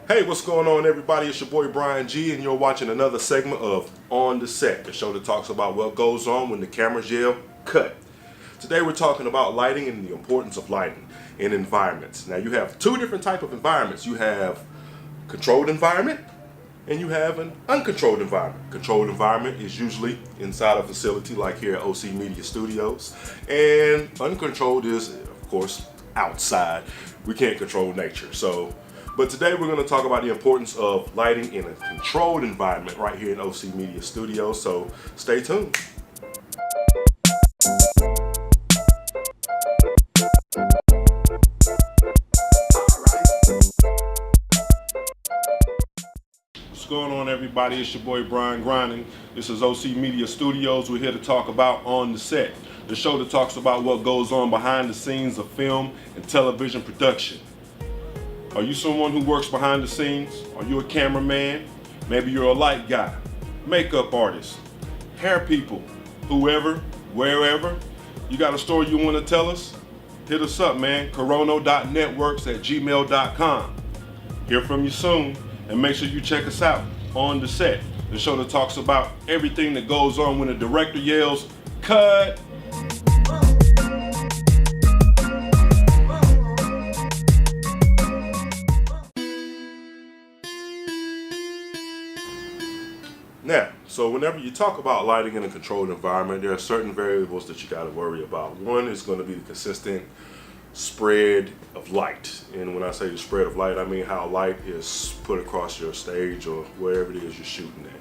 Hey, what's going on, everybody? It's your boy Brian G, and you're watching another segment of On the Set, the show that talks about what goes on when the cameras yell cut. Today we're talking about lighting and the importance of lighting in environments. Now, you have two different types of environments. You have controlled environment and you have an uncontrolled environment. Controlled environment is usually inside a facility like here at OC Media Studios, and uncontrolled is, of course, outside. We can't control nature. But today we're going to talk about the importance of lighting in a controlled environment right here in OC Media Studios, so stay tuned. What's going on, everybody? It's your boy Brian Grinding. This is OC Media Studios. We're here to talk about On the Set, the show that talks about what goes on behind the scenes of film and television production. Are you someone who works behind the scenes? Are you a cameraman? Maybe you're a light guy, makeup artist, hair people, whoever, wherever. You got a story you want to tell us? Hit us up, man. corono.networks@gmail.com. Hear from you soon, and make sure you check us out On the Set, the show that talks about everything that goes on when the director yells, "Cut!" Now, so whenever you talk about lighting in a controlled environment, there are certain variables that you got to worry about. One is going to be the consistent spread of light. And when I say the spread of light, I mean how light is put across your stage or wherever it is you're shooting at.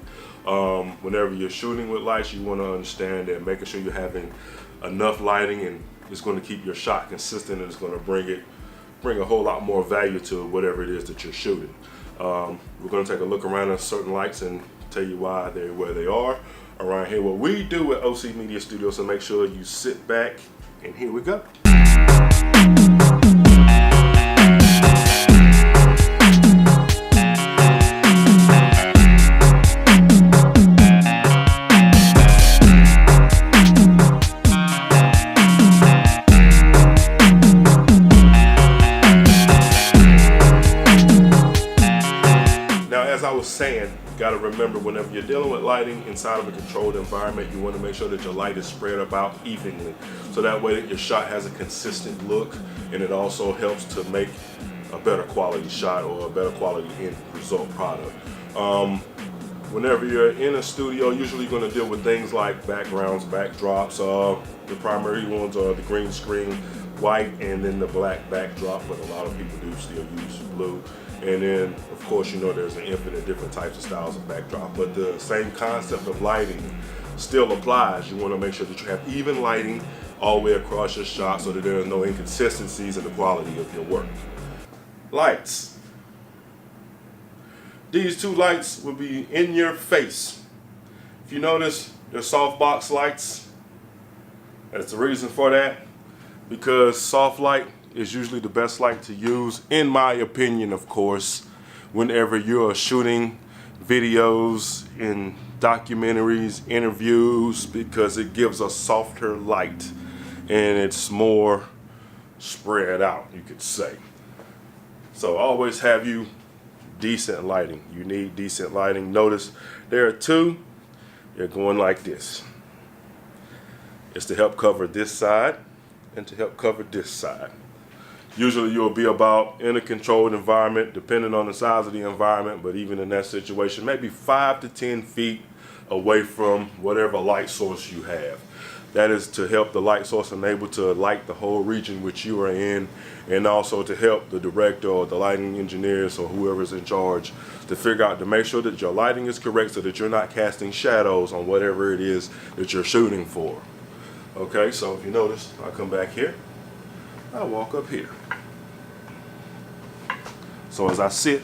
Whenever you're shooting with lights, you want to understand that making sure you're having enough lighting and it's going to keep your shot consistent, and it's going to bring a whole lot more value to whatever it is that you're shooting. We're going to take a look around at certain lights and tell you why they're where they are around here. What we do at OC Media Studios, so make sure you sit back, and here we go. Now, as I was saying, you got to remember, whenever you're dealing with lighting inside of a controlled environment, you want to make sure that your light is spread about evenly, so that way that your shot has a consistent look, and it also helps to make a better quality shot or a better quality end result product. Whenever you're in a studio, usually you're going to deal with things like backgrounds, backdrops. The primary ones are the green screen, white, and then the black backdrop, but a lot of people do still use blue. And then, of course, you know there's an infinite different types of styles of backdrop, but the same concept of lighting still applies. You want to make sure that you have even lighting all the way across your shot so that there are no inconsistencies in the quality of your work. Lights. These two lights will be in your face. If you notice, they're softbox lights. That's the reason for that, because soft light is usually the best light to use, in my opinion, of course, whenever you're shooting videos in documentaries, interviews, because it gives a softer light and it's more spread out, you could say. So always have you decent lighting. You need decent lighting. Notice there are two. They're going like this. It's to help cover this side and to help cover this side. Usually you'll be about, in a controlled environment, depending on the size of the environment, but even in that situation, maybe 5 to 10 feet away from whatever light source you have. That is to help the light source enable to light the whole region which you are in, and also to help the director or the lighting engineers or whoever's in charge to figure out, to make sure that your lighting is correct so that you're not casting shadows on whatever it is that you're shooting for. Okay, so if you notice, I come back here, I walk up here. So as I sit,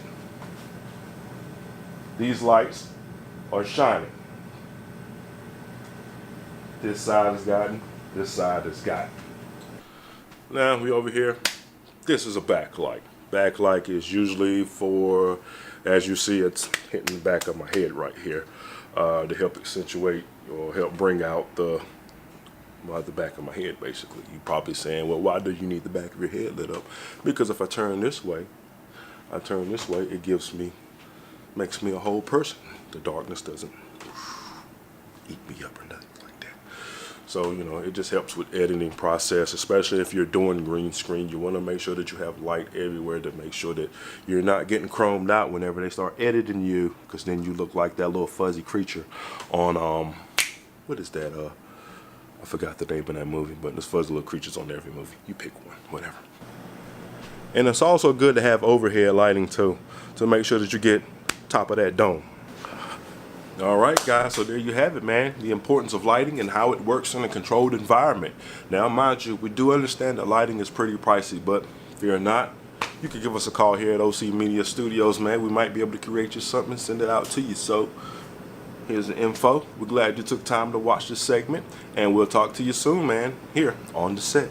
these lights are shining. This side is gotten, this side is gotten. Now we over here, this is a backlight. Backlight is usually for, as you see, it's hitting the back of my head right here, to help accentuate or help bring out the back of my head, basically. You're probably saying, well, why do you need the back of your head lit up? Because if I turn this way, I turn this way, it makes me a whole person. The darkness doesn't eat me up or nothing like that. So, you know, it just helps with editing process, especially if you're doing green screen. You want to make sure that you have light everywhere to make sure that you're not getting chromed out whenever they start editing you, because then you look like that little fuzzy creature on, what is that? I forgot the name of that movie, but there's fuzzy little creatures on every movie. You pick one, whatever. And it's also good to have overhead lighting too, to make sure that you get top of that dome. All right, guys, so there you have it, man. The importance of lighting and how it works in a controlled environment. Now, mind you, we do understand that lighting is pretty pricey, but fear not, you can give us a call here at OC Media Studios, man. We might be able to create you something and send it out to you. So here's the info. We're glad you took time to watch this segment, and we'll talk to you soon, man, here on The Set.